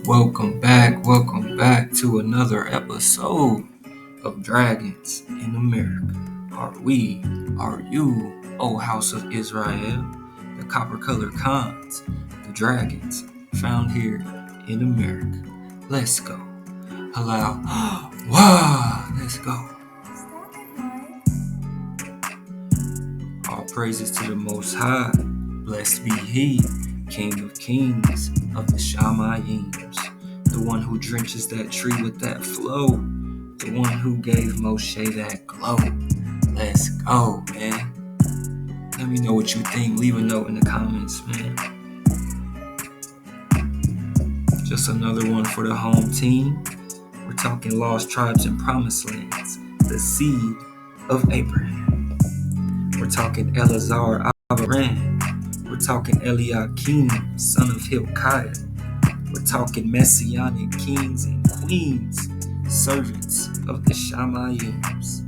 Welcome back to another episode of Dragons in America. Are you, O House of Israel, the copper-colored cons, the dragons found here in America? Let's go. Allow, let's go. All praises to the Most High. Blessed be He, King of Kings of the Shamayims, the one who drenches that tree with that flow, the one who gave Moshe that glow. Let's go, man. Let me know what you think. Leave a note in the comments, man. Just another one for the home team. We're talking lost tribes and promised lands, the seed of Abraham. We're talking Elazar Avaran. We're talking Eliakim, son of Hilkiah. We're talking messianic kings and queens, servants of the Shamayims.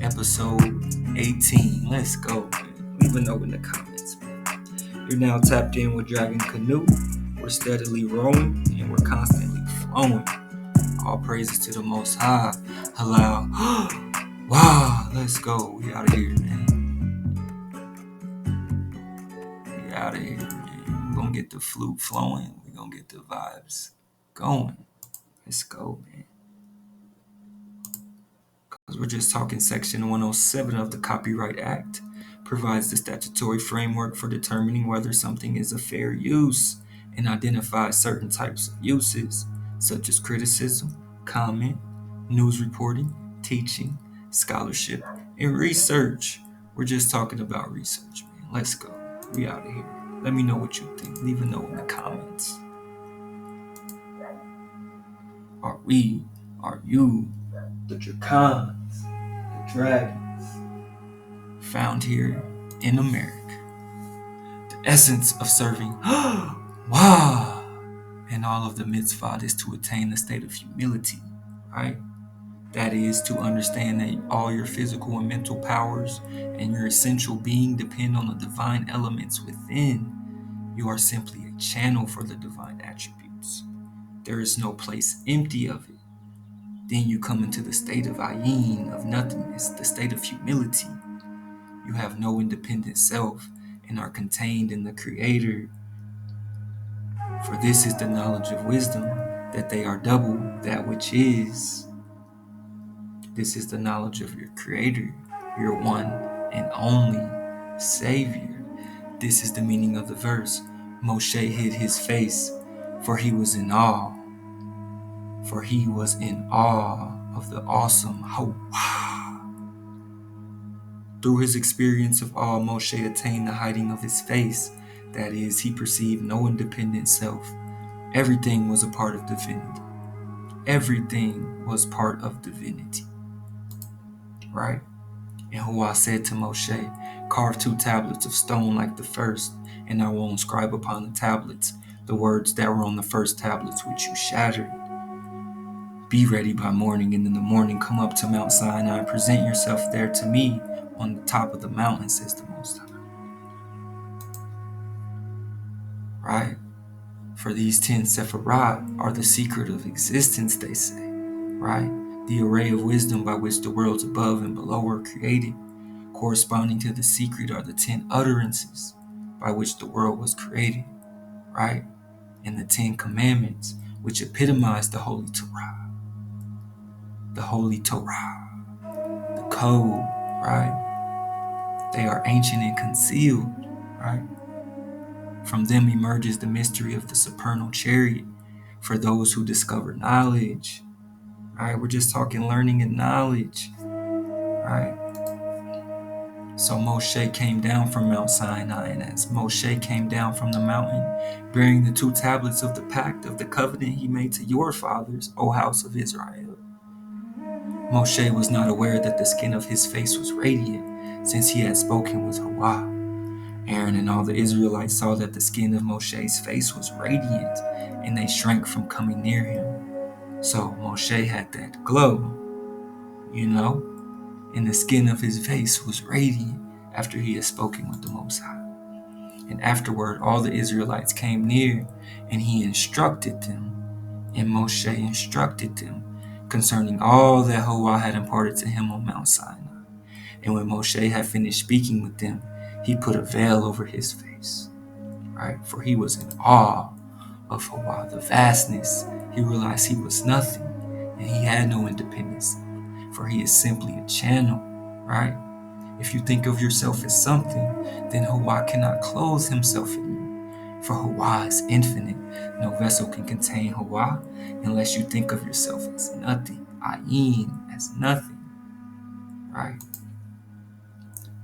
Episode 18. Let's go, man. Leave a note in the comments, man. You're now tapped in with Dragon Canoe. We're steadily rowing and we're constantly flowing. All praises to the Most High. Halal. Let's go. We out of here, man. Out of here, man. We're gonna get the flute flowing. We're gonna get the vibes going. Let's go, man. Because we're just talking Section 107 of the Copyright Act. Provides the statutory framework for determining whether something is a fair use and identifies certain types of uses, such as criticism, comment, news reporting, teaching, scholarship, and research. We're just talking about research, man. Let's go. We out of here. Let me know what you think. Leave a note in the comments. Are you, the Dracons, the dragons, found here in America? The essence of serving and all of the mitzvah is to attain the state of humility, right? That is to understand that all your physical and mental powers and your essential being depend on the divine elements within. You are simply a channel for the divine attributes. There is no place empty of it. Then you come into the state of ayin, of nothingness, the state of humility. You have no independent self and are contained in the Creator. For this is the knowledge of wisdom, that they are double that which is. This is the knowledge of your Creator, your one and only Savior. This is the meaning of the verse. Moshe hid his face, for he was in awe. For he was in awe of the awesome Through his experience of awe, Moshe attained the hiding of his face. That is, he perceived no independent self. Everything was a part of divinity. Everything was part of divinity. Right? And Yahuwah said to Moshe, carve 2 tablets of stone like the first, and I will inscribe upon the tablets the words that were on the first tablets which you shattered. Be ready by morning, and in the morning come up to Mount Sinai and present yourself there to me on the top of the mountain, says the Most High. Right? For these 10 Sephirat are the secret of existence, they say. Right? The array of wisdom by which the worlds above and below were created. Corresponding to the secret are the 10 utterances by which the world was created. Right? And the 10 commandments, which epitomize the Holy Torah. The Holy Torah. The code, right? They are ancient and concealed, right? From them emerges the mystery of the supernal chariot for those who discover knowledge. Right? We're just talking learning and knowledge. Right? So Moshe came down from Mount Sinai, and as Moshe came down from the mountain, bearing the 2 tablets of the pact of the covenant he made to your fathers, O house of Israel, Moshe was not aware that the skin of his face was radiant, since he had spoken with Yahweh. Aaron and all the Israelites saw that the skin of Moshe's face was radiant, and they shrank from coming near him. So Moshe had that glow, and the skin of his face was radiant after he had spoken with the Most High. And afterward, all the Israelites came near, and he instructed them, And Moshe instructed them concerning all that Hawah had imparted to him on Mount Sinai. And when Moshe had finished speaking with them, he put a veil over his face, right? For he was in awe of Hawah, the vastness. He realized he was nothing, and he had no independence, for he is simply a channel, right? If you think of yourself as something, then Hawah cannot clothe himself in you. For Hawah is infinite. No vessel can contain Hawah unless you think of yourself as nothing. Ayin, as nothing. Right?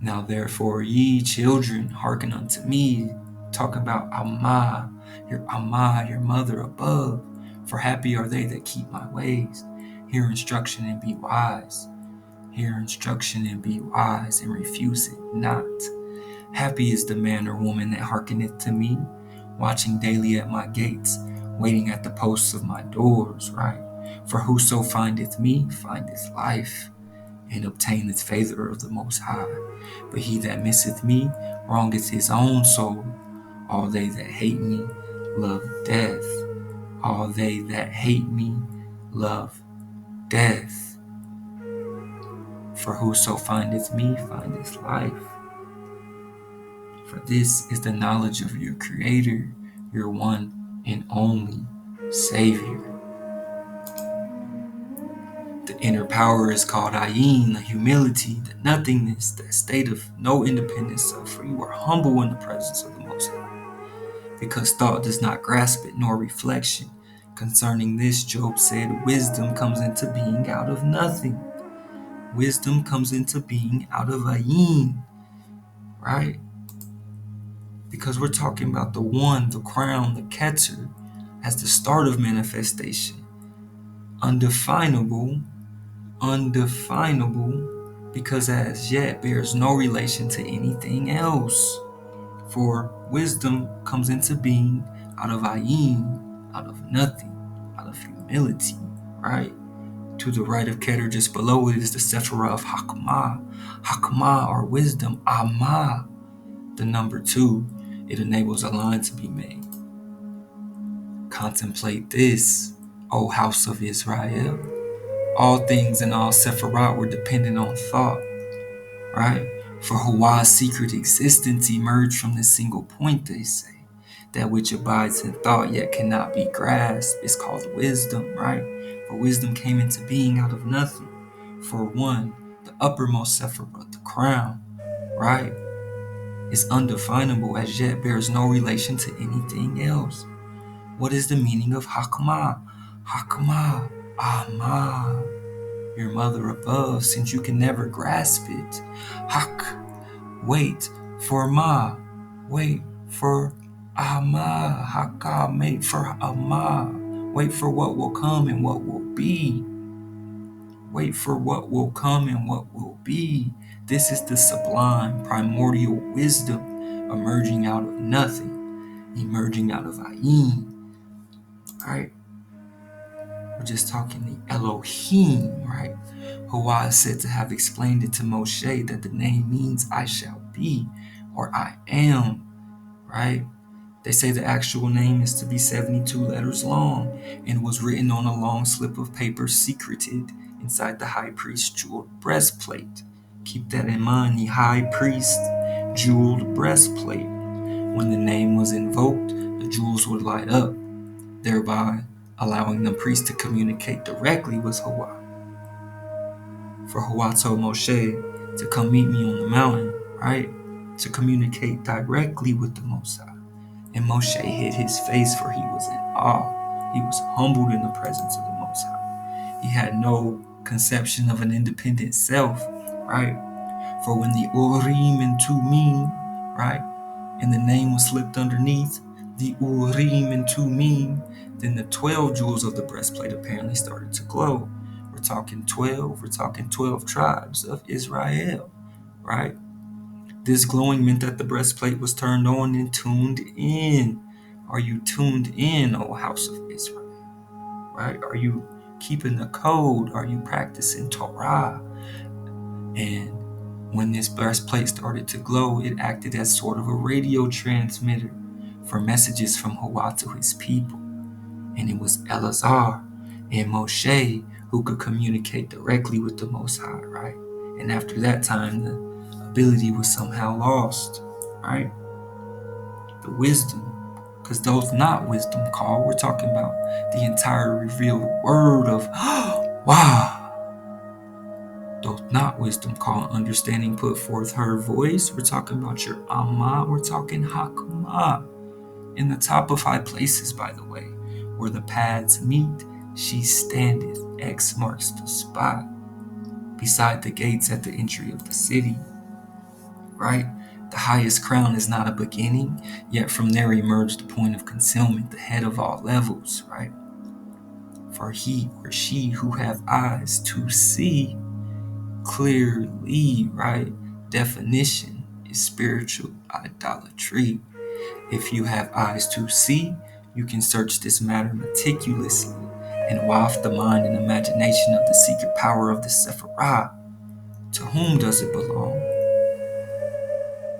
Now therefore, ye children, hearken unto me. Talk about Amma, your mother above. For happy are they that keep my ways. Hear instruction and be wise. Hear instruction and be wise, and refuse it not. Happy is the man or woman that hearkeneth to me, watching daily at my gates, waiting at the posts of my doors, right? For whoso findeth me findeth life, and obtaineth favor of the Most High. But he that misseth me wrongeth his own soul. All they that hate me love death. All they that hate me love death. For whoso findeth me findeth life. For this is the knowledge of your Creator, your one and only Savior. The inner power is called Ayin, the humility, the nothingness, that state of no independence. For you are humble in the presence of the Most High, because thought does not grasp it, nor reflection. Concerning this, Job said, wisdom comes into being out of nothing. Wisdom comes into being out of Ayin, right? Because we're talking about the one, the crown, the Keter, as the start of manifestation. Undefinable, because as yet bears no relation to anything else. For wisdom comes into being out of Ayin, out of nothing, out of humility, right? To the right of Keter, just below it, is the Sephirah of Hakmah. Hakmah, or wisdom, Amma, the number 2. It enables a line to be made. Contemplate this, O house of Israel. All things and all Sephirah were dependent on thought, right? For Hawah's secret existence emerged from this single point, they say. That which abides in thought yet cannot be grasped is called wisdom, right? For wisdom came into being out of nothing. For one, the uppermost Sephirah, the crown, right, is undefinable, as yet bears no relation to anything else. What is the meaning of Hakmah? Hakmah, Amma, your mother above, since you can never grasp it. Hak, wait for Ma, wait for Amma. Haka, wait for Amma, wait for what will come and what will be. Wait for what will come and what will be. This is the sublime, primordial wisdom emerging out of nothing, emerging out of Ayin, right? We're just talking the Elohim, right? Hawah is said to have explained it to Moshe that the name means I shall be, or I am, right? They say the actual name is to be 72 letters long and was written on a long slip of paper secreted inside the high priest's jeweled breastplate. Keep that in mind, the high priest jeweled breastplate. When the name was invoked, the jewels would light up, thereby allowing the priest to communicate directly with Hawah. For Hawah told Moshe to come meet me on the mountain, right? To communicate directly with the Most High. And Moshe hid his face, for he was in awe. He was humbled in the presence of the Most High. He had no conception of an independent self, right? For when the Urim and Tumim, right, and the name was slipped underneath the Urim and Tumim, then the 12 jewels of the breastplate apparently started to glow. We're talking 12 tribes of Israel, right? This glowing meant that the breastplate was turned on and tuned in. Are you tuned in, O house of Israel? Right? Are you keeping the code? Are you practicing Torah? And when this breastplate started to glow, it acted as sort of a radio transmitter for messages from Hawah to his people. And it was Eleazar and Moshe who could communicate directly with the Most High, right? And after that time, the ability was somehow lost, right? The wisdom, because those not wisdom call, we're talking about the entire revealed word of wow. Those not wisdom call, understanding put forth her voice. We're talking about your Amma, we're talking Hakma. In the top of high places, by the way, where the paths meet, she standeth. X marks the spot. Beside the gates at the entry of the city, right? The highest crown is not a beginning, yet from there emerged the point of concealment, the head of all levels, right? For he or she who have eyes to see clearly, right? Definition is spiritual idolatry. If you have eyes to see, you can search this matter meticulously and waft the mind and imagination of the secret power of the Sephirah. To whom does it belong?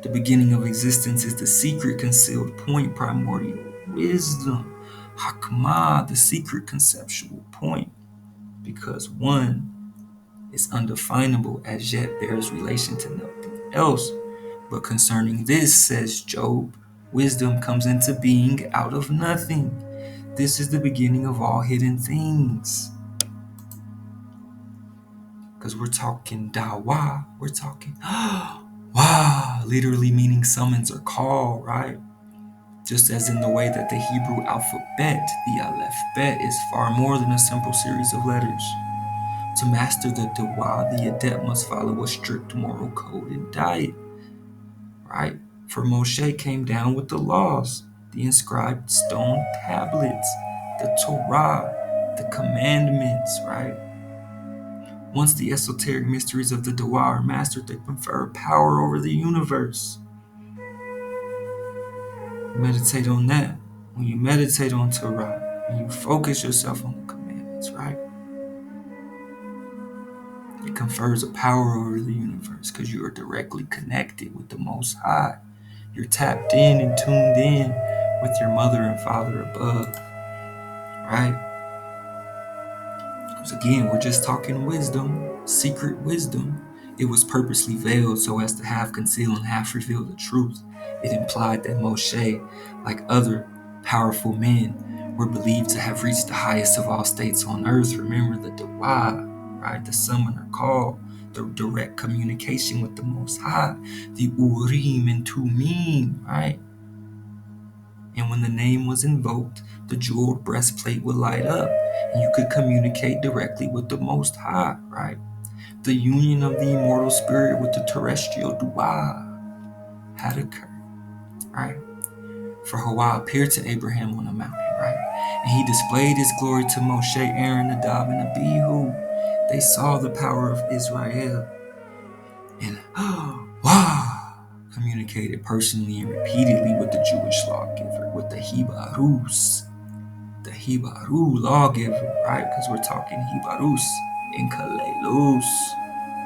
The beginning of existence is the secret concealed point, primordial wisdom. Hakmah, the secret conceptual point. Because one is undefinable as yet bears relation to nothing else. But concerning this, says Job, wisdom comes into being out of nothing. This is the beginning of all hidden things. Because we're talking dawa, we're talking wow, literally meaning summons or call, right? Just as in the way that the Hebrew alphabet, the Aleph Bet, is far more than a simple series of letters. To master the dawa, the adept must follow a strict moral code and diet, right? For Moshe came down with the laws, the inscribed stone tablets, the Torah, the commandments, right? Once the esoteric mysteries of the dawa are mastered, they confer power over the universe. Meditate on that. When you meditate on Torah, and you focus yourself on the commandments, right? It confers a power over the universe because you are directly connected with the Most High. You're tapped in and tuned in with your mother and father above, right? Because again, we're just talking wisdom, secret wisdom. It was purposely veiled so as to half conceal and half reveal the truth. It implied that Moshe, like other powerful men, were believed to have reached the highest of all states on earth. Remember the Dawa, right? The summoner call, the direct communication with the Most High, the Urim and Tumim, right? And when the name was invoked, the jeweled breastplate would light up, and you could communicate directly with the Most High, right? The union of the immortal spirit with the terrestrial Dua had occurred, right? For Hawa appeared to Abraham on a mountain, right? And he displayed his glory to Moshe, Aaron, Nadab, and Abihu. They saw the power of Israel and communicated personally and repeatedly with the Jewish lawgiver, with the Hibarus, the Hibaru lawgiver, right? Because we're talking Hibarus in Kalelus,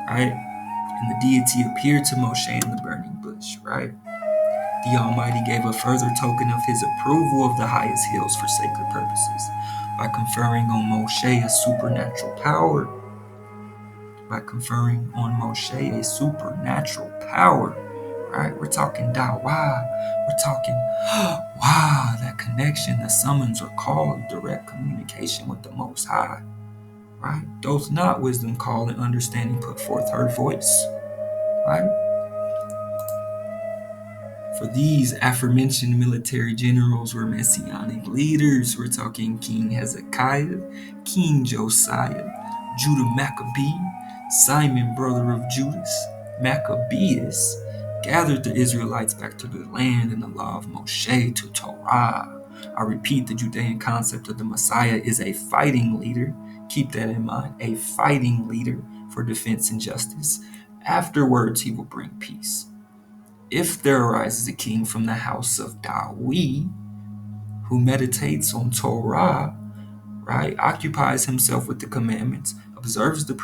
right? And the deity appeared to Moshe in the burning bush, right? The Almighty gave a further token of his approval of the highest hills for sacred purposes by conferring on Moshe a supernatural power. By conferring on Moshe a supernatural power, right? We're talking Dawa. We're talking wow, that connection, the summons or call of direct communication with the Most High, right? Those not wisdom call and understanding put forth her voice, right? For these aforementioned military generals were messianic leaders. We're talking King Hezekiah, King Josiah, Judah Maccabee, Simon, brother of Judas, Maccabeus, gathered the Israelites back to the land and the law of Moshe to Torah. I repeat, the Judean concept of the Messiah is a fighting leader. Keep that in mind, a fighting leader for defense and justice. Afterwards, he will bring peace. If there arises a king from the house of Dawi who meditates on Torah, right, occupies himself with the commandments, observes the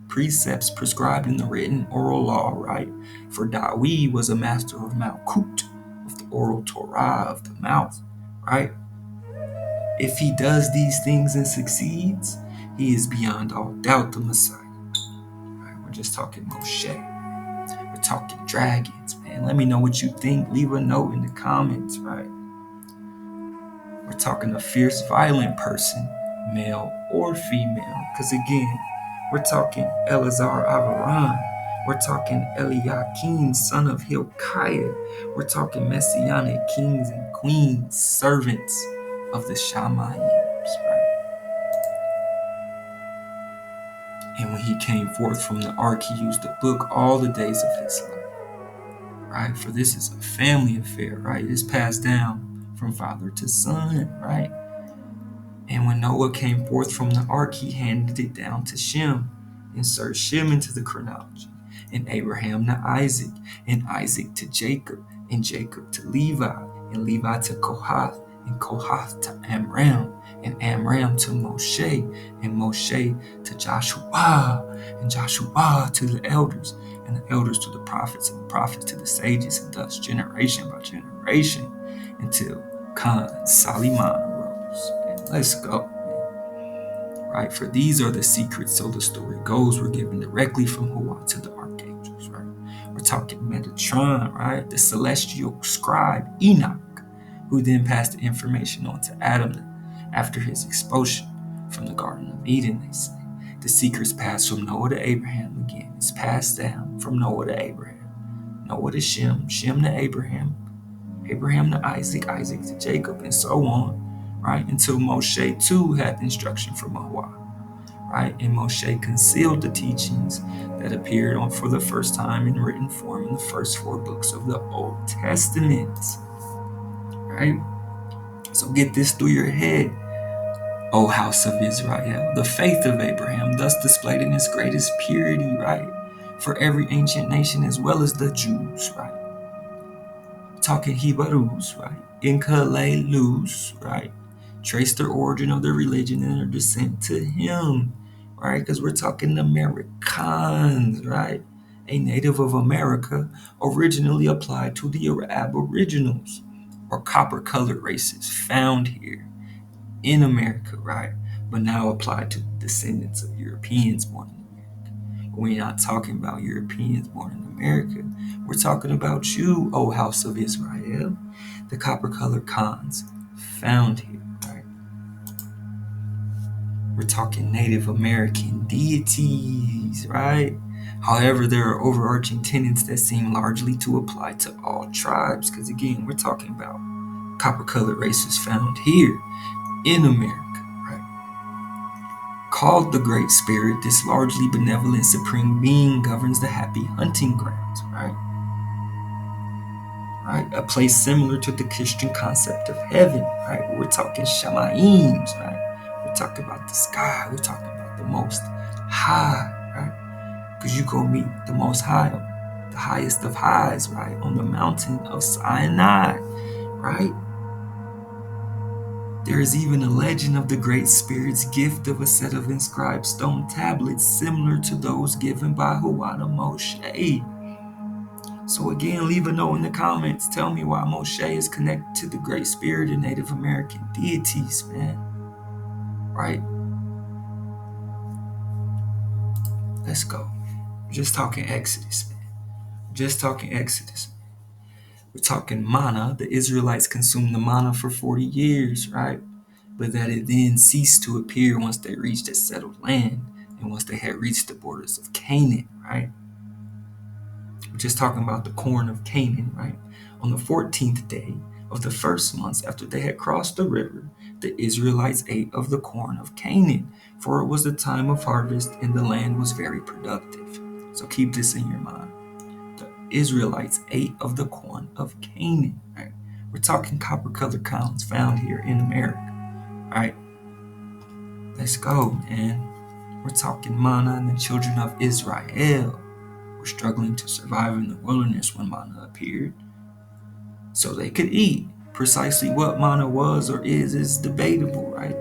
precepts prescribed in the written oral law, right? For Dawi was a master of Malkut, of the oral Torah of the mouth, right? If he does these things and succeeds, he is beyond all doubt the Messiah. Right, we're just talking Moshe. We're talking dragons, man. Let me know what you think. Leave a note in the comments, right? We're talking a fierce, violent person, male or female. Because again, we're talking Eleazar Avaran. We're talking Eliakim, son of Hilkiah. We're talking messianic kings and queens, servants of the Shamayims, right? And when he came forth from the ark, he used the book all the days of his life, right? For this is a family affair, right? It's passed down from father to son, right? And when Noah came forth from the ark, he handed it down to Shem. Insert Shem into the chronology. And Abraham to Isaac, and Isaac to Jacob, and Jacob to Levi, and Levi to Kohath, and Kohath to Amram, and Amram to Moshe, and Moshe to Joshua, and Joshua to the elders, and the elders to the prophets, and the prophets to the sages, and thus generation by generation, until Khan Salimon arose. And let's go. Right, for these are the secrets, so the story goes, were given directly from Hua to the archangels, right? We're talking Metatron, right? The celestial scribe Enoch, who then passed the information on to Adam after his expulsion from the Garden of Eden, they say. The secrets passed from Noah to Abraham again. It's passed down from Noah to Abraham. Noah to Shem, Shem to Abraham, Abraham to Isaac, Isaac to Jacob, and so on. Right, until Moshe too had instruction from Hua, right? And Moshe concealed the teachings that appeared on for the first time in written form in the first 4 books of the Old Testament, right? So get this through your head, O house of Israel. The faith of Abraham thus displayed in its greatest purity, right? For every ancient nation as well as the Jews, right? Talking Hebrews, right? Inkalelus, right? Trace their origin of their religion and their descent to him, right? Because we're talking Americans, right? A native of America originally applied to the Aboriginals or copper-colored races found here in America, right? But now applied to descendants of Europeans born in America. We're not talking about Europeans born in America. We're talking about you, O house of Israel, the copper-colored Khans found here. We're talking Native American deities, right? However, there are overarching tenets that seem largely to apply to all tribes, because again, we're talking about copper-colored races found here in America, right? Called the Great Spirit, this largely benevolent supreme being governs the happy hunting grounds, right? Right? A place similar to the Christian concept of heaven, right? We're talking Shamayims, right? We're talking about the sky. We're talking about the most high, right? Because you go meet the most high, the highest of highs, right? On the mountain of Sinai, right? There is even a legend of the Great Spirit's gift of a set of inscribed stone tablets similar to those given by Hua to Moshe. So again, leave a note in the comments. Tell me why Moshe is connected to the Great Spirit and Native American deities, man. Right? Let's go. We're just talking Exodus, man. We're just talking Exodus. We're talking manna. The Israelites consumed the manna for 40 years, right? But that it then ceased to appear once they reached a settled land and once they had reached the borders of Canaan, right? We're just talking about the corn of Canaan, right? On the 14th day of the first month after they had crossed the river, the Israelites ate of the corn of Canaan, for it was the time of harvest and the land was very productive. So keep this in your mind. The Israelites ate of the corn of Canaan, right? We're talking copper-colored cows found here in America, right? Let's go, man. We're talking manna and the children of Israel were struggling to survive in the wilderness when manna appeared, so they could eat. Precisely what manna was or is debatable, right?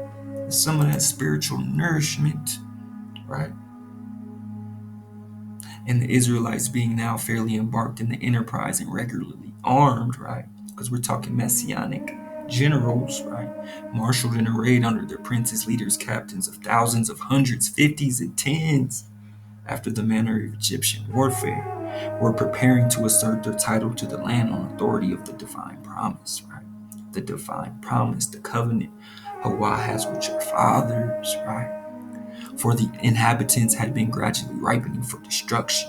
It's some of that spiritual nourishment, right? And the Israelites being now fairly embarked in the enterprise and regularly armed, right? Because we're talking messianic generals, right, marshaled in a raid under their princes, leaders, captains of thousands, of hundreds, fifties, and tens, after the manner of Egyptian warfare, were preparing to assert their title to the land on authority of the divine promise, right? The divine promise, the covenant Hawa has with your fathers, right? For the inhabitants had been gradually ripening for destruction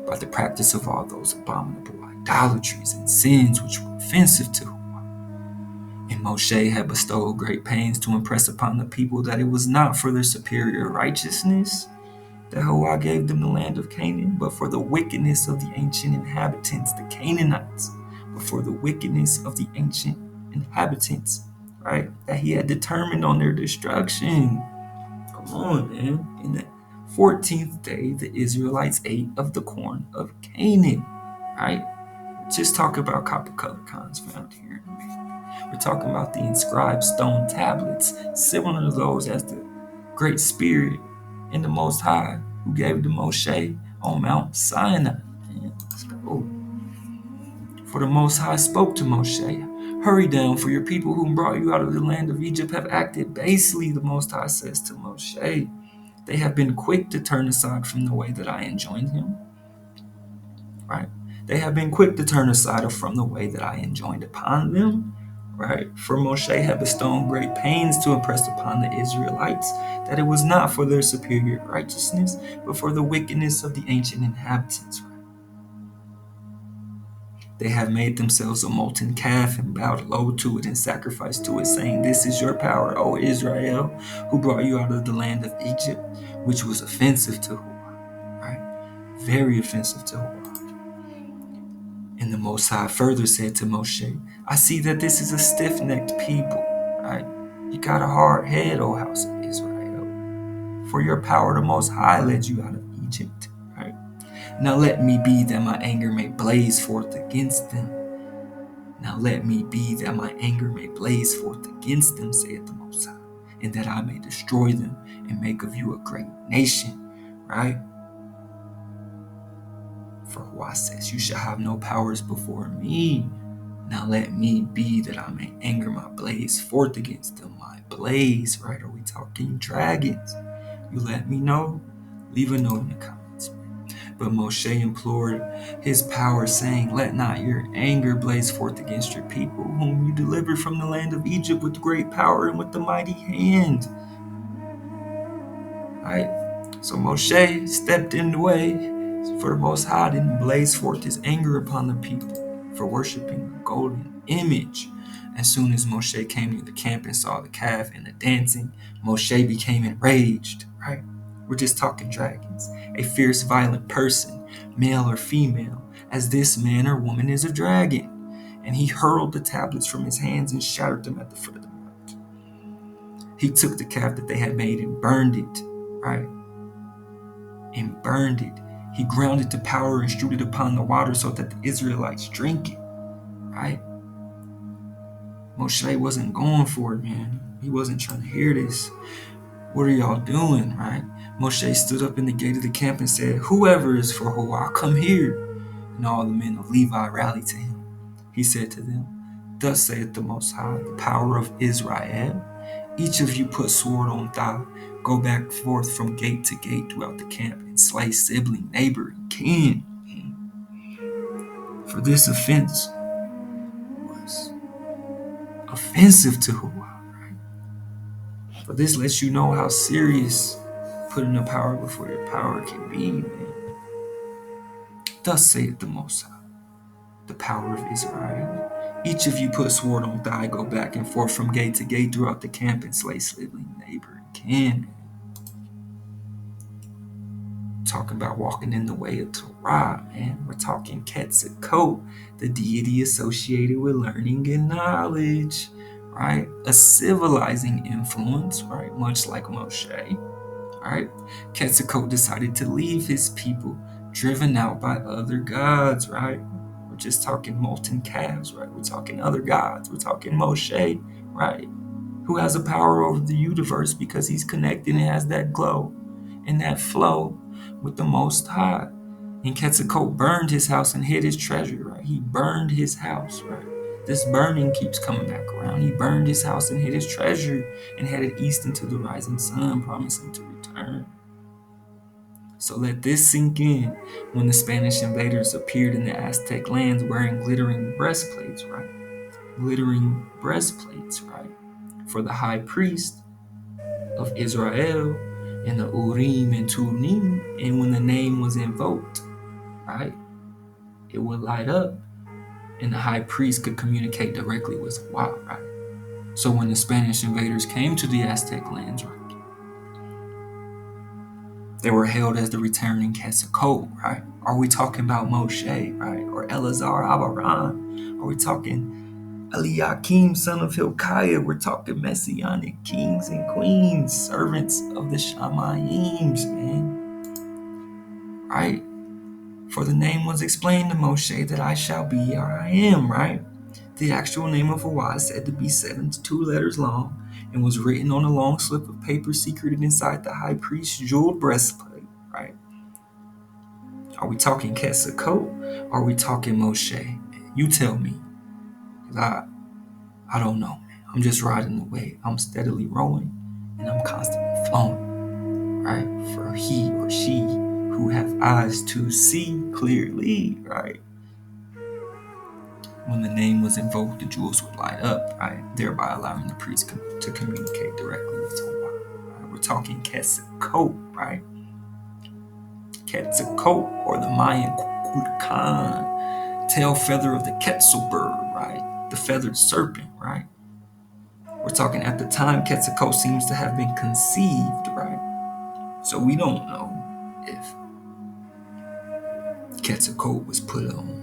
by the practice of all those abominable idolatries and sins which were offensive to Hawa. And Moshe had bestowed great pains to impress upon the people that it was not for their superior righteousness that Hawa gave them the land of Canaan, but for the wickedness of the ancient inhabitants, the Canaanites, but for the wickedness of the ancient inhabitants, right? That he had determined on their destruction. Come on, man. In the 14th day, the Israelites ate of the corn of Canaan, right? Just talk about copper colored cons found here. We're talking about the inscribed stone tablets, similar to those as the Great Spirit and the Most High who gave to Moshe on Mount Sinai. Man, let's go. For the Most High spoke to Moshe, hurry down, for your people whom brought you out of the land of Egypt have acted basely, the Most High says to Moshe. They have been quick to turn aside from the way that I enjoined him, right? They have been quick to turn aside from the way that I enjoined upon them, right? For Moshe had bestowed great pains to impress upon the Israelites that it was not for their superior righteousness, but for the wickedness of the ancient inhabitants, right? They have made themselves a molten calf and bowed low to it and sacrificed to it, saying, this is your power, O Israel, who brought you out of the land of Egypt, which was offensive to Hawa, right? Very offensive to Hawa. And the Most High further said to Moshe, I see that this is a stiff-necked people, right? You got a hard head, O house of Israel. For your power the Most High led you out of Egypt, right? Now let me be that my anger may blaze forth against them. Now let me be that my anger may blaze forth against them, saith the Most High, and that I may destroy them and make of you a great nation, right? For Hawa says, you shall have no powers before me. Now let me be that I may anger my blaze forth against them. My blaze, right? Are we talking dragons? You let me know. Leave a note in the comments. But Moshe implored his power, saying, let not your anger blaze forth against your people, whom you delivered from the land of Egypt with great power and with the mighty hand. Right? So Moshe stepped in the way, for the Most High didn't blaze forth his anger upon the people for worshiping the golden image. As soon as Moshe came near the camp and saw the calf and the dancing, Moshe became enraged, right? We're just talking dragons. A fierce, violent person, male or female, as this man or woman is a dragon. And he hurled the tablets from his hands and shattered them at the foot of the mount. He took the calf that they had made and burned it, right? And burned it. He ground it to powder and strewed it upon the water so that the Israelites drink it, right? Moshe wasn't going for it, man. He wasn't trying to hear this. What are y'all doing, right? Moshe stood up in the gate of the camp and said, whoever is for Hawa, come here. And all the men of Levi rallied to him. He said to them, thus saith the Most High, the power of Israel. Each of you put sword on thigh, go back forth from gate to gate throughout the camp, and slay sibling, neighbor, and kin. For this offense was offensive to Hawa, right? For this lets you know how serious putting the power before your power can be, man. Thus saith the Most High, the power of Israel. Each of you put sword on thigh, go back and forth from gate to gate throughout the camp, and slay sibling, neighbor, and kin. Talking about walking in the way of Torah, man. We're talking Quetzalcoatl, the deity associated with learning and knowledge, right? A civilizing influence, right? Much like Moshe, right? Quetzalcoatl decided to leave his people, driven out by other gods, right? We're just talking molten calves, right? We're talking other gods. We're talking Moshe, right? Who has a power over the universe because he's connected and has that glow and that flow with the Most High. And Quetzalcoatl burned his house and hid his treasure, right? He burned his house, right? This burning keeps coming back around. He burned his house and hid his treasure and headed east into the rising sun, promising to return. So let this sink in. When the Spanish invaders appeared in the Aztec lands wearing glittering breastplates, right? Glittering breastplates, right? For the high priest of Israel and the Urim and Tumim, and when the name was invoked, right? It would light up, and the high priest could communicate directly with Wa, right? So when the Spanish invaders came to the Aztec lands, right? They were hailed as the returning Quetzalcoatl, right? Are we talking about Moshe, right? Or Elazar Abaran? Are we talking Eliakim, son of Hilkiah? We're talking messianic kings and queens, servants of the Shamayim, man, right? For the name was explained to Moshe that I shall be or I am, right? The actual name of Hawa is said to be 72 letters long and was written on a long slip of paper secreted inside the high priest's jeweled breastplate, right? Are we talking Quetzalcoatl? Are we talking Moshe? You tell me. Because I don't know, man. I'm just riding the wave. I'm steadily rowing and I'm constantly flowing, right? For he or she who have eyes to see clearly, right? When the name was invoked, the jewels would light up, right? Thereby allowing the priest to communicate directly with Torah. Right? We're talking Quetzalcoatl, right? Quetzalcoatl, or the Mayan Kukulkan, tail feather of the Quetzal bird, right? The feathered serpent, right? We're talking at the time Quetzalcoatl seems to have been conceived, right? So we don't know if Quetzalcoatl was put on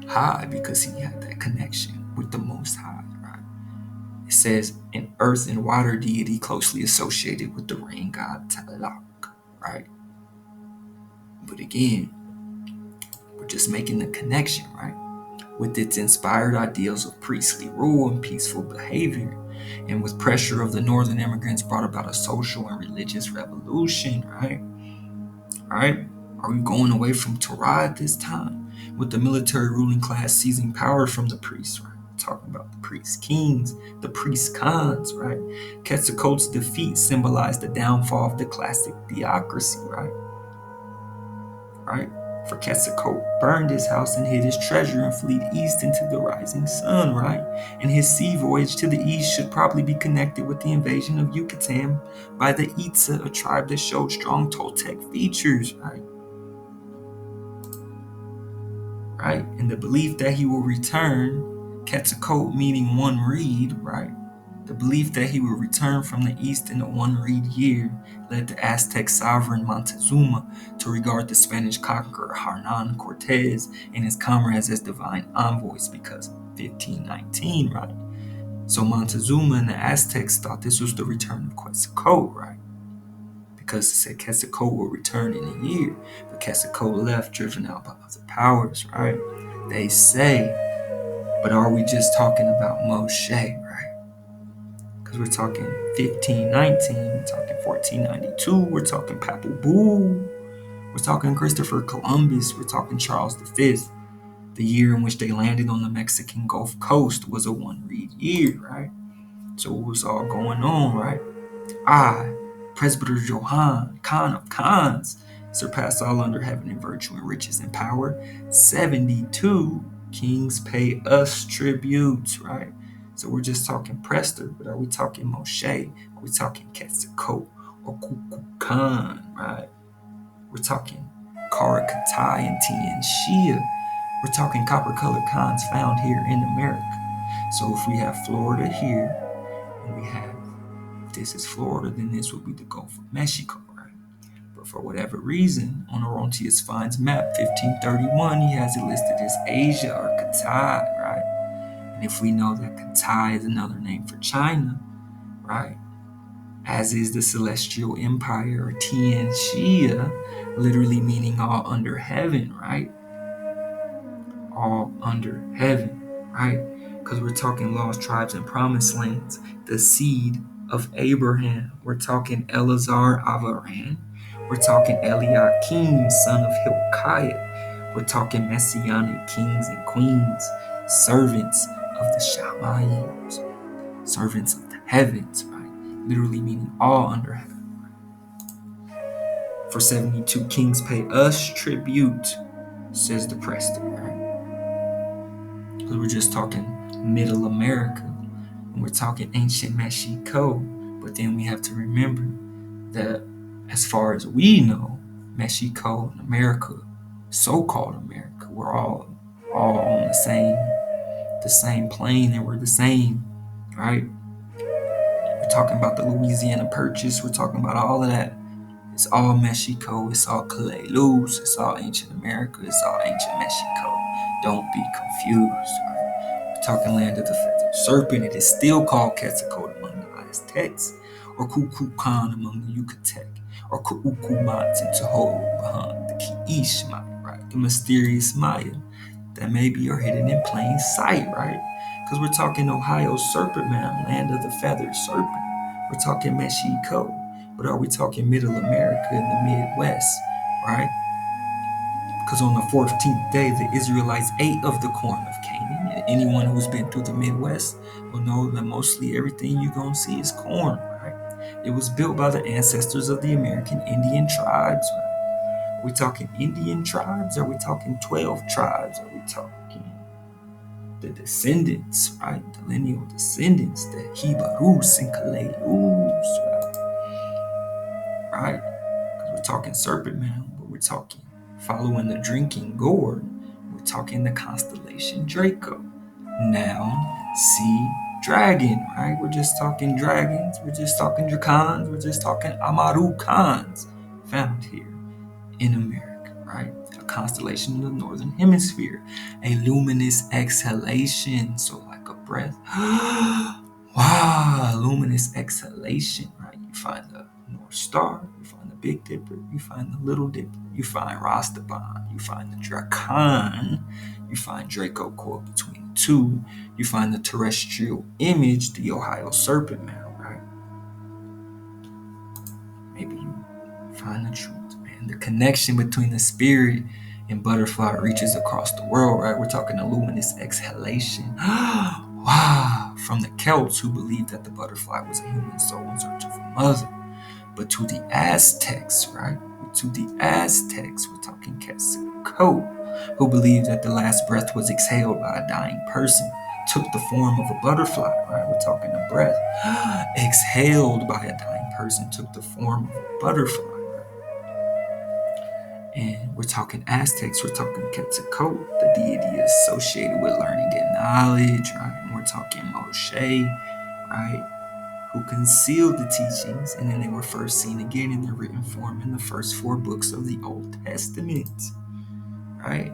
high because he had that connection with the Most High, right? It says an earth and water deity closely associated with the rain god Tlaloc, right? But again, we're just making the connection, right? With its inspired ideals of priestly rule and peaceful behavior, and with pressure of the northern immigrants brought about a social and religious revolution, right? Right? Are we going away from Torah at this time? With the military ruling class seizing power from the priests, right? We're talking about the priest kings, the priest khans, right? Quetzalcoatl's defeat symbolized the downfall of the classic theocracy, right? Right? For Quetzalcoatl burned his house and hid his treasure and fled east into the rising sun, right? And his sea voyage to the east should probably be connected with the invasion of Yucatan by the Itza, a tribe that showed strong Toltec features, right? Right? And the belief that he will return, Quetzalcoatl meaning one reed, right? The belief that he will return from the east in a one reed year led the Aztec sovereign Montezuma to regard the Spanish conqueror Hernan Cortez and his comrades as divine envoys because of 1519, right? So Montezuma and the Aztecs thought this was the return of Quetzalcoatl, right? Because it said Quetzalcoatl will return in a year, but Quetzalcoatl left driven out by other powers, right? They say, but are we just talking about Moshe, right? Because we're talking 1519, we're talking 1492, we're talking Papal Bull, we're talking Christopher Columbus, we're talking Charles V. The year in which they landed on the Mexican Gulf Coast was a one-reed year, right? So what was all going on, right? I, Presbyter Johann, Khan of Khans, surpass all under heaven in virtue and riches and power. 72 kings pay us tributes, right? So we're just talking Prester, but are we talking Moshe? Are we talking Quetzalcoatl or Kukulkan, right? We're talking Karakatai and Tien Shia. We're talking copper-colored Khans found here in America. So if we have Florida here, and we have, if this is Florida, then this would be the Gulf of Mexico, right? But for whatever reason, on Orontius Fine's map, 1531, he has it listed as Asia or Katai, right? And if we know that Katai is another name for China, right? As is the Celestial Empire or Tien Shia, literally meaning all under heaven, right? All under heaven, right? Because we're talking lost tribes and promised lands, the seed of Abraham. We're talking Elazar Avaran. We're talking Eliakim, son of Hilkiah. We're talking messianic kings and queens, servants of the Shamayim, servants of the heavens, right? Literally meaning all under heaven. For 72 kings pay us tribute, says the Preston, right? Because we're just talking Middle America, and we're talking ancient Mexico, but then we have to remember that as far as we know, Mexico and America, so-called America, we're all on the same plane, and we're the same, right? We're talking about the Louisiana Purchase, we're talking about all of that. It's all Mexico, it's all Calais Luz, it's all ancient America, it's all ancient Mexico. Don't be confused, right? We're talking land of the feathered serpent. It is still called Quetzalcoatl among the Aztecs, or Kukulkan among the Yucatec, or Kuukumat and Tohobahan, the Kiishmai, right? The mysterious Maya that maybe are hidden in plain sight, right? Because we're talking Ohio serpent man, land of the feathered serpent. We're talking Mexico, but are we talking Middle America and the Midwest, right? Because on the 14th day, the Israelites ate of the corn of Canaan. And anyone who's been through the Midwest will know that mostly everything you're going to see is corn, right? It was built by the ancestors of the American Indian tribes, right? Are we talking Indian tribes? Are we talking 12 tribes? Are we talking the descendants, right? The lineal descendants, the Hebrews and Kaleus, right? Because we're talking serpent man, but we're talking following the drinking gourd. We're talking the constellation Draco. Noun, sea, dragon, right? We're just talking dragons. We're just talking dracons. We're just talking Amarukans found here in America, right? A constellation in the northern hemisphere, a luminous exhalation, so like a breath. Wow, luminous exhalation, right? You find the North Star, you find the Big Dipper, you find the Little Dipper, you find Rastaban, you find the Dracan, you find Draco caught between the two, you find the terrestrial image, the Ohio serpent man, right? Maybe you find the truth, man. The connection between the spirit and butterfly reaches across the world, right? We're talking a luminous exhalation. Wow, from the Celts who believed that the butterfly was a human soul in search of a mother. But to the Aztecs, right? To the Aztecs, we're talking Quetzalcoatl, who believed that the last breath was exhaled by a dying person, took the form of a butterfly, right? We're talking a breath exhaled by a dying person, took the form of a butterfly. And we're talking Aztecs, we're talking Quetzalcoatl, the deity associated with learning and knowledge, right? And we're talking Moshe, right? Who concealed the teachings, and then they were first seen again in their written form in the first 4 books of the Old Testament, right?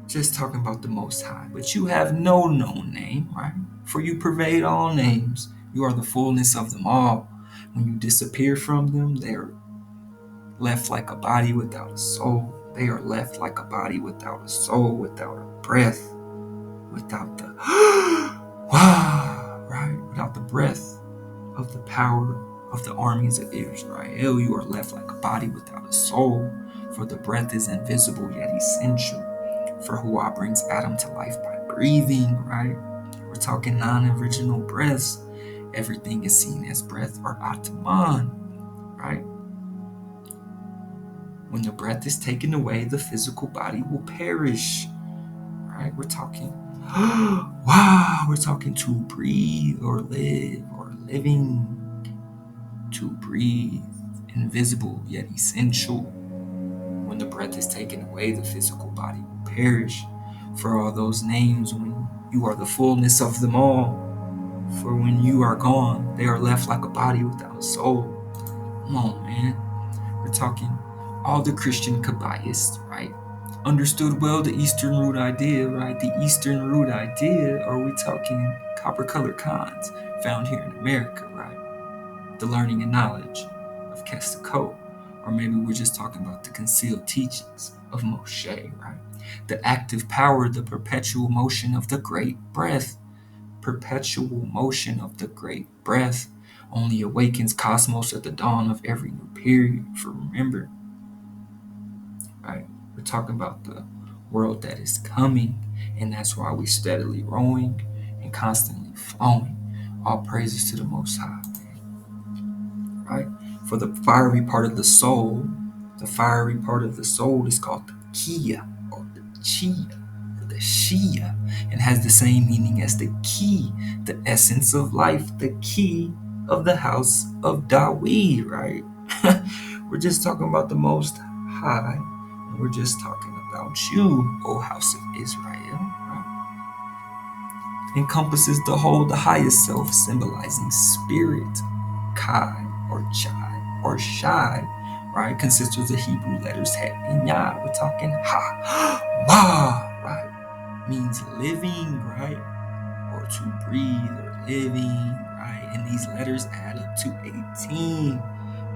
Just talking about the Most High. But you have no known name, right? For you pervade all names. You are the fullness of them all. When you disappear from them, they are left like a body without a soul. They are left like a body without a soul, without a breath, without the wow, right? Without the breath of the power of the armies of Israel. You are left like a body without a soul, for the breath is invisible yet essential. For Huah brings Adam to life by breathing, right? We're talking non-original breaths. Everything is seen as breath or Atman, right? When the breath is taken away, the physical body will perish, right? We're talking, wow, we're talking to breathe or live or living, to breathe, invisible yet essential. When the breath is taken away, the physical body will perish. For all those names, when you are the fullness of them all, for when you are gone, they are left like a body without a soul. Come on, man. We're talking all the Christian Kabbalists, right? Understood well the Eastern root idea, right? The Eastern root idea, or are we talking copper-colored cons found here in America, right? The learning and knowledge of Quetzalcoatl, or maybe we're just talking about the concealed teachings of Moshe, right? The active power, the perpetual motion of the great breath. Perpetual motion of the great breath only awakens cosmos at the dawn of every new period. For remember, right? We're talking about the world that is coming, And that's why we steadily rowing and constantly flowing. All praises to the Most High, right? For the fiery part of the soul, the fiery part of the soul is called the Kia or the Chia or the Shia, and has the same meaning as the key, the essence of life, the key of the house of Dawid, right? We're just talking about the Most High, and we're just talking about you, O house of Israel, right? Encompasses the whole, the highest self, symbolizing spirit, Kai or Chai or Shai, right? Consists of the Hebrew letters Het and Yah. We're talking Ha, Wah, right? Means living, right? Or to breathe or living, right? And these letters add up to 18.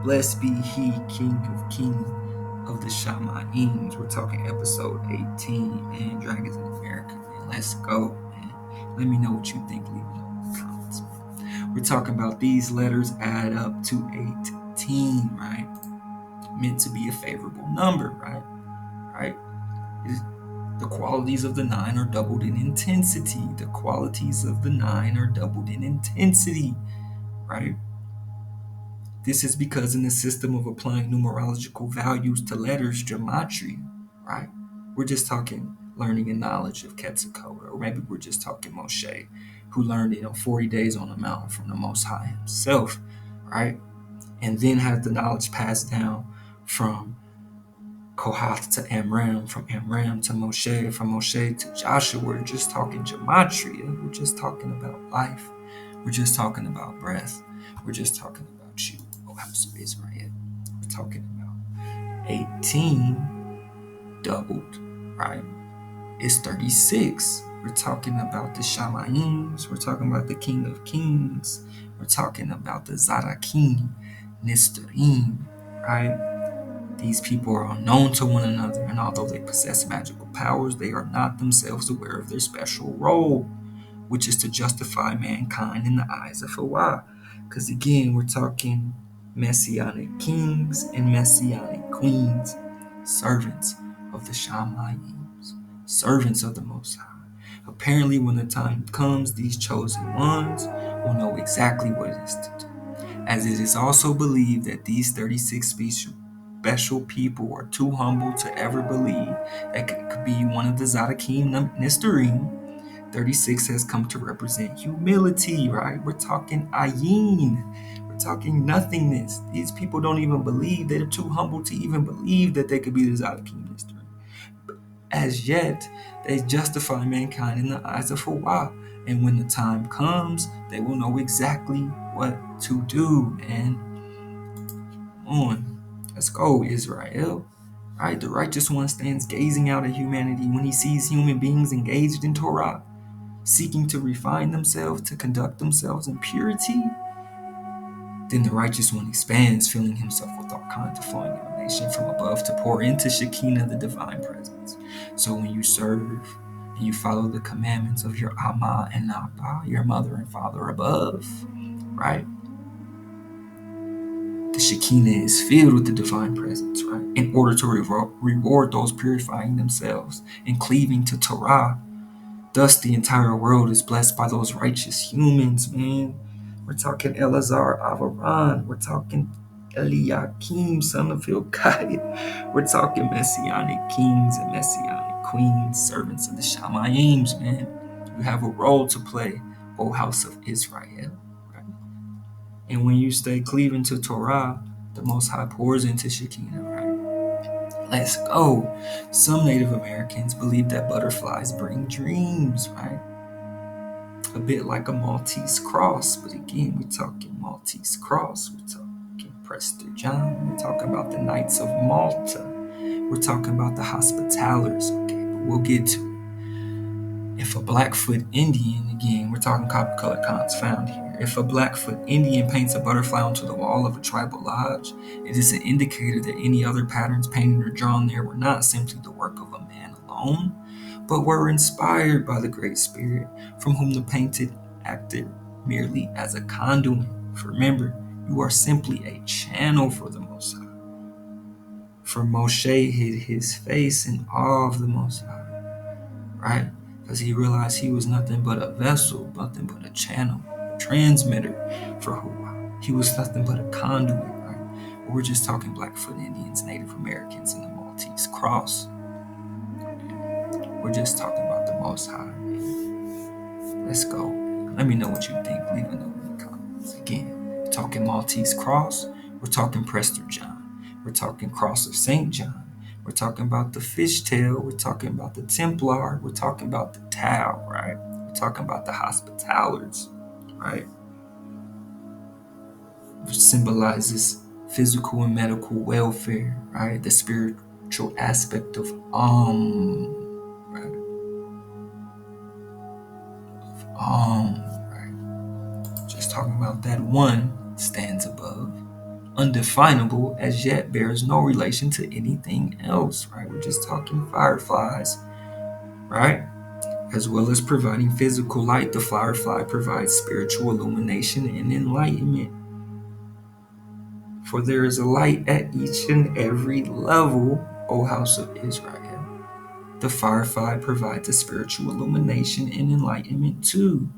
Blessed be he, King of Kings of the Shama'ims. We're talking episode 18, man. Dragons in America, man. Let's go, man. Let me know what you think. Leave it in the comments. We're talking about these letters add up to 18, right? Meant to be a favorable number, right? Right? The qualities of the 9 are doubled in intensity. The qualities of the 9 are doubled in intensity, right? This is because in the system of applying numerological values to letters, gematria, right? We're just talking learning and knowledge of Quetzalcoatl, or maybe we're just talking Moshe, who learned it on 40 days on the mountain from the Most High himself, right? And then had the knowledge passed down from Kohath to Amram, from Amram to Moshe, from Moshe to Joshua. We're just talking gematria. We're just talking about life. We're just talking about breath. We're just talking about you, O house of Israel. We're talking about 18 doubled, right? It's 36. We're talking about the Shama'ims. We're talking about the King of Kings. We're talking about the Zarakim, Nistarim, right? These people are unknown to one another, and although they possess magical powers, they are not themselves aware of their special role, which is to justify mankind in the eyes of Allah. Because again, we're talking messianic kings and messianic queens, servants of the Shamayims, servants of the Most High. Apparently, when the time comes, these chosen ones will know exactly what it is to do, as it is also believed that these 36 special people are too humble to ever believe that it could be one of the Zadakim Nistarim. 36 has come to represent humility, right? We're talking ayin. We're talking nothingness. These people don't even believe. They're too humble to even believe that they could be the Zadakim Nistarim. As yet, they justify mankind in the eyes of Allah. And when the time comes, they will know exactly what to do. And on, let's go, Israel. Right? The righteous one stands gazing out at humanity when he sees human beings engaged in Torah, seeking to refine themselves, to conduct themselves in purity. Then the righteous one expands, filling himself with all kinds of flowing emanation from above to pour into Shekinah, the divine presence. So when you serve and you follow the commandments of your Amma and Abba, your mother and father above, right? The Shekinah is filled with the divine presence, right? In order to reward those purifying themselves and cleaving to Torah. Thus, the entire world is blessed by those righteous humans, man. We're talking Elazar Avaran. We're talking Eliakim, son of Hilkiah. We're talking messianic kings and messianic queens, servants of the Shamayims, man. You have a role to play, O house of Israel. Right? And when you stay cleaving to Torah, the Most High pours into Shekinah, right? Let's go. Some Native Americans believe that butterflies bring dreams, right? A bit like a Maltese cross, but again, we're talking Maltese cross, we're talking Prester John, we're talking about the Knights of Malta, we're talking about the Hospitallers, okay, but we'll get to it. If a Blackfoot Indian, again, we're talking copper-colored conch found here. If a Blackfoot Indian paints a butterfly onto the wall of a tribal lodge, it is an indicator that any other patterns painted or drawn there were not simply the work of a man alone, but were inspired by the Great Spirit, from whom the painted acted merely as a conduit. For remember, you are simply a channel for the Most High. For Moshe hid his face in awe of the Most High, right? because he realized he was nothing but a vessel, nothing but a channel, a transmitter for Hawaii. He was nothing but a conduit, right? We're just talking Blackfoot Indians, Native Americans, and the Maltese Cross. We're just talking about the Most High, man. Let's go. Let me know what you think. Leave a note in the comments. Again, we're talking Maltese Cross. We're talking Prester John. We're talking Cross of St. John. We're talking about the fishtail. We're talking about the Templar. We're talking about the Tau, right? We're talking about the Hospitallers, right? Which symbolizes physical and medical welfare, right? The spiritual aspect of right? Right? Just talking about that one stands above, undefinable, as yet bears no relation to anything else, right? We're just talking fireflies, right? As well as providing physical light, the firefly provides spiritual illumination and enlightenment. For there is a light at each and every level, O house of Israel. The firefly provides a spiritual illumination and enlightenment too,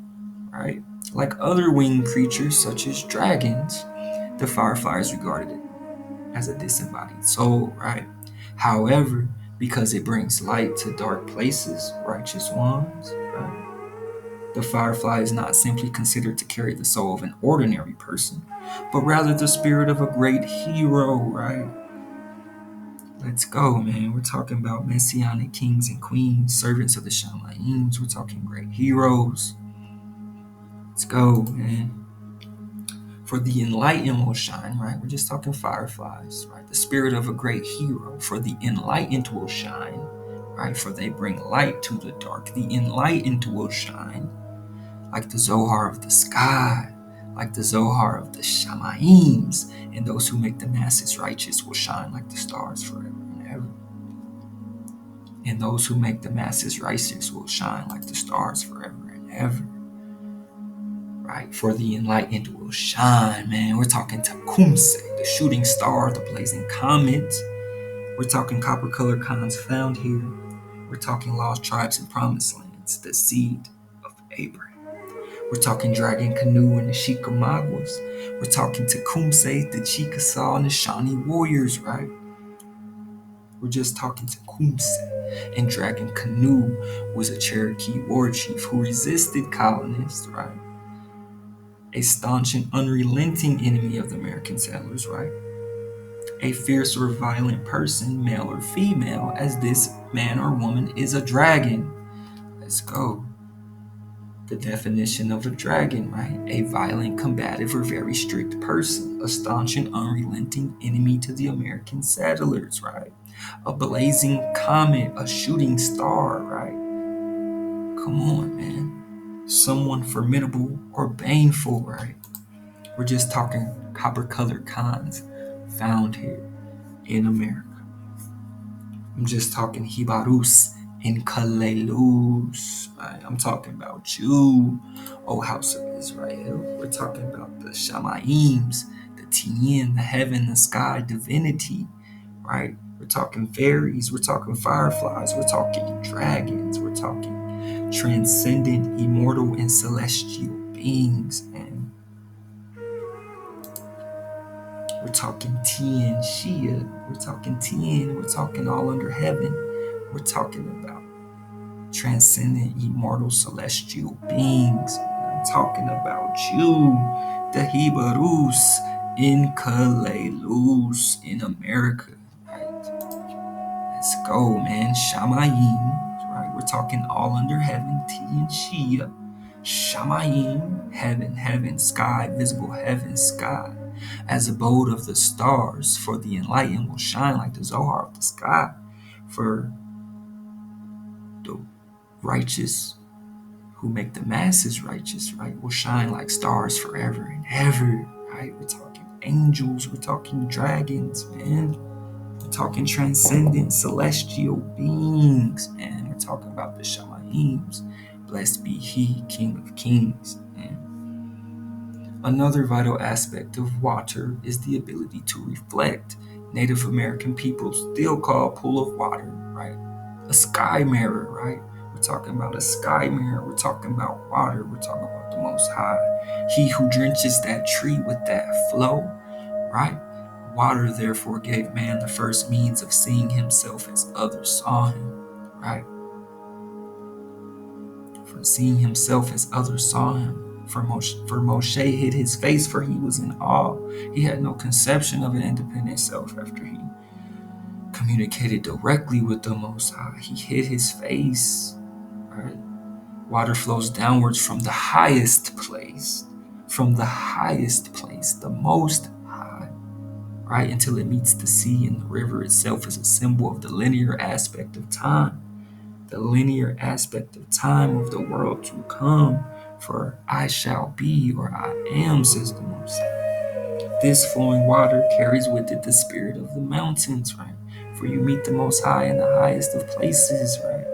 right? Like other winged creatures such as dragons, the firefly is regarded as a disembodied soul, right? However, because it brings light to dark places, righteous ones, right? The firefly is not simply considered to carry the soul of an ordinary person, but rather the spirit of a great hero, right? Let's go, man. We're talking about messianic kings and queens, servants of the Shamayims. We're talking great heroes. Let's go, man. For the enlightened will shine, right? We're just talking fireflies, right? The spirit of a great hero. For the enlightened will shine, right? For they bring light to the dark. The enlightened will shine, like the Zohar of the sky, like the Zohar of the Shamayims, and those who make the masses righteous will shine like the stars forever and ever. And those who make the masses righteous will shine like the stars forever and ever. Right? For the enlightened will shine, man. We're talking Tecumseh, the shooting star, the blazing comet. We're talking copper-colored cons found here. We're talking lost tribes and promised lands, the seed of Abraham. We're talking dragon canoe and the Chickamaugas. We're talking Tecumseh, the Chickasaw, and the Shawnee warriors, right? We're just talking Tecumseh. And dragon canoe was a Cherokee war chief who resisted colonists, right? A staunch and unrelenting enemy of the American settlers, right? A fierce or violent person, male or female, as this man or woman is a dragon. Let's go. The definition of a dragon, right? A violent, combative, or very strict person. A staunch and unrelenting enemy to the American settlers, right? A blazing comet, a shooting star, right? Come on, man. Someone formidable or baneful, right? We're just talking copper-colored cons found here in America. I'm just talking Hibarus and Kalelus. Right? I'm talking about you, O house of Israel. We're talking about the Shamayims, the Tien, the heaven, the sky, divinity, right? We're talking fairies, we're talking fireflies, we're talking dragons, we're talking transcendent, immortal, and celestial beings, and we're talking Tien, Shia, we're talking Tien, we're talking all under heaven, we're talking about transcendent, immortal, celestial beings. I'm talking about you, the Hibarus in Kalelus in America, right? Let's go, man. Shamayim, right? We're talking all under heaven, T and Shia. Shamayim, heaven, heaven, sky, visible heaven, sky, as abode of the stars, for the enlightened will shine like the Zohar of the sky, for the righteous who make the masses righteous, right, will shine like stars forever and ever, right? We're talking angels, we're talking dragons, man. We're talking transcendent celestial beings, man. We're talking about the Shamayims. Blessed be he, King of Kings, man. Another vital aspect of water is the ability to reflect. Native American people still call a pool of water, right, a sky mirror, right? We're talking about a sky mirror. We're talking about water. We're talking about the Most High. He who drenches that tree with that flow, right? Water, therefore, gave man the first means of seeing himself as others saw him, right? For seeing himself as others saw him. For Moshe hid his face, for he was in awe. He had no conception of an independent self after he communicated directly with the Most High. He hid his face, right? Water flows downwards from the highest place, the Most High, right? Until it meets the sea, and the river itself is a symbol of the linear aspect of time. The linear aspect of time of the world to come. For I shall be, or I am, says the Most High. This flowing water carries with it the spirit of the mountains, right? For you meet the Most High in the highest of places, right?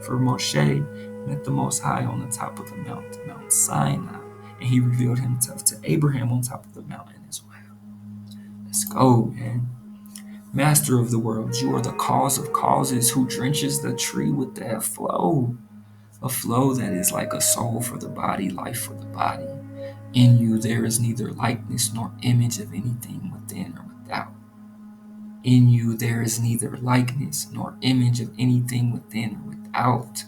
For Moshe met the Most High on the top of the mountain, Mount Sinai, and he revealed himself to Abraham on top of the mountain as well. Let's go, man. Master of the world, you are the cause of causes who drenches the tree with that flow. A flow that is like a soul for the body, life for the body. In you there is neither likeness nor image of anything within or without. In you there is neither likeness nor image of anything within or without.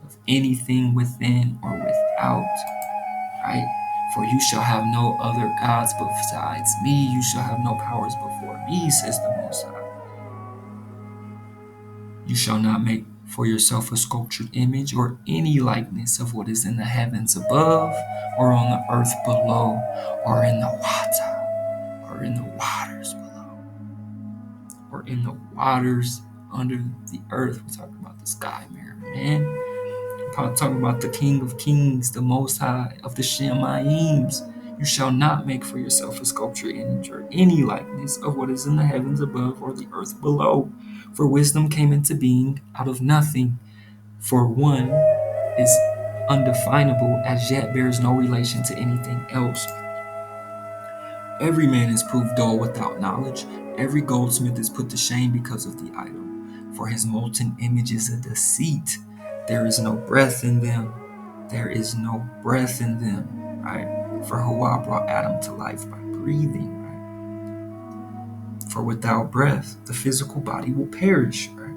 Of anything within or without. Right? For you shall have no other gods besides me. You shall have no powers before me, says the Most High. You shall not make for yourself a sculptured image or any likeness of what is in the heavens above, or on the earth below, or in the water, or in the waters below, or in the waters under the earth. We're talking about the sky mirror, man. We're talking about the King of Kings, the Most High of the Shemaims. You shall not make for yourself a sculptured image or any likeness of what is in the heavens above or the earth below. For wisdom came into being out of nothing. For one is undefinable, as yet bears no relation to anything else. Every man is proved dull without knowledge. Every goldsmith is put to shame because of the idol. For his molten image is a deceit. There is no breath in them. There is no breath in them. Right? For Hua brought Adam to life by breathing. Right? For without breath, the physical body will perish. Right?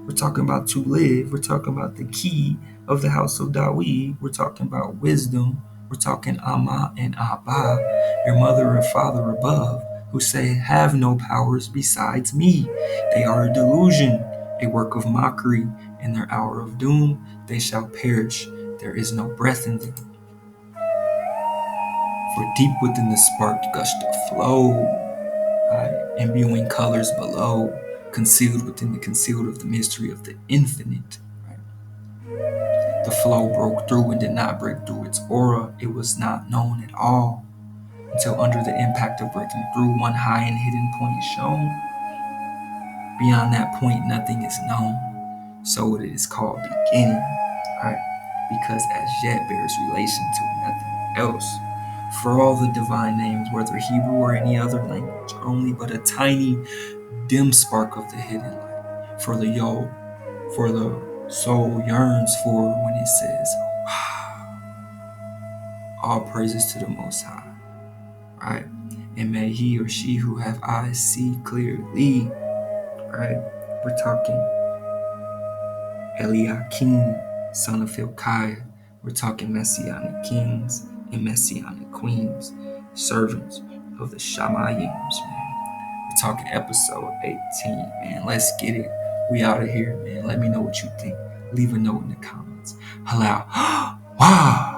We're talking about to live. We're talking about the key of the house of Dawid. We're talking about wisdom. We're talking Amma and Abba, your mother and father above, who say, have no powers besides me. They are a delusion, a work of mockery. In their hour of doom, they shall perish. There is no breath in them. For deep within the spark gushed a flow, imbuing colors below, concealed within the concealed of the mystery of the infinite. The flow broke through and did not break through its aura. It was not known at all until under the impact of breaking through one high and hidden point shown. Beyond that point, nothing is known. So it is called beginning, right? Because as yet bears relation to nothing else. For all the divine names, whether Hebrew or any other language, are only but a tiny, dim spark of the hidden light. For the soul yearns for when it says, wow. All praises to the Most High, right? And may he or she who have eyes see clearly, right? We're talking Eliakim, son of Hilkiah. We're talking messianic kings and messianic queens, servants of the Shemaims, man. We're talking episode 18, man. Let's get it. We out of here, man. Let me know what you think. Leave a note in the comments. Halal. Wow.